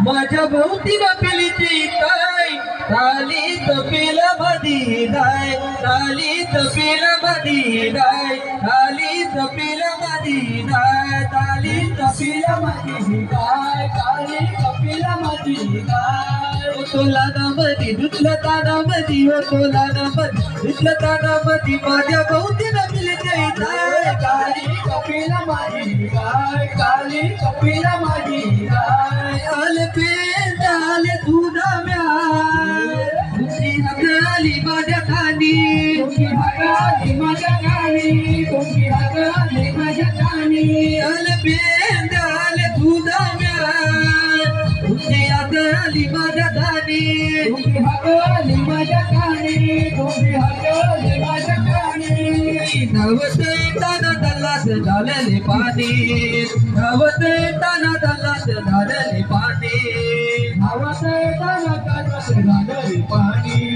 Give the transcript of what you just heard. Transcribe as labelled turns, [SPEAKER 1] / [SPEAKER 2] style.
[SPEAKER 1] माझ्या भोवती नपिलीची काय ताली तपिल मधी गाय ताली तपिल मधी गाय ताली तपिल मधी गाय ताली तपिल मधी गाय ताली तपिल मधी गाय तोला नामधी दुतला तानामधी हो तोला नामधी दुतला तानामधी माझ्या भोवती नपिलीची काय ताली तपिल मधी गाय ताली तपिल मधी गाय आले पेंड आले तुझा तुझी हकाली माझ्या खाली तुझी हकाली माझ्या खाली तुझी हकाली माझ्या खाली आले पेंड आले तुझा तुझी हकाली माझ्या खाली तुझी हकाली माझ्या खाली तुझी हकाली माझ्या खाली नवते ताना दल्लास झालेले पाणी नवते ताना दल्लास झालेले पाणी नवते ताना दल्लास झालेले पाणी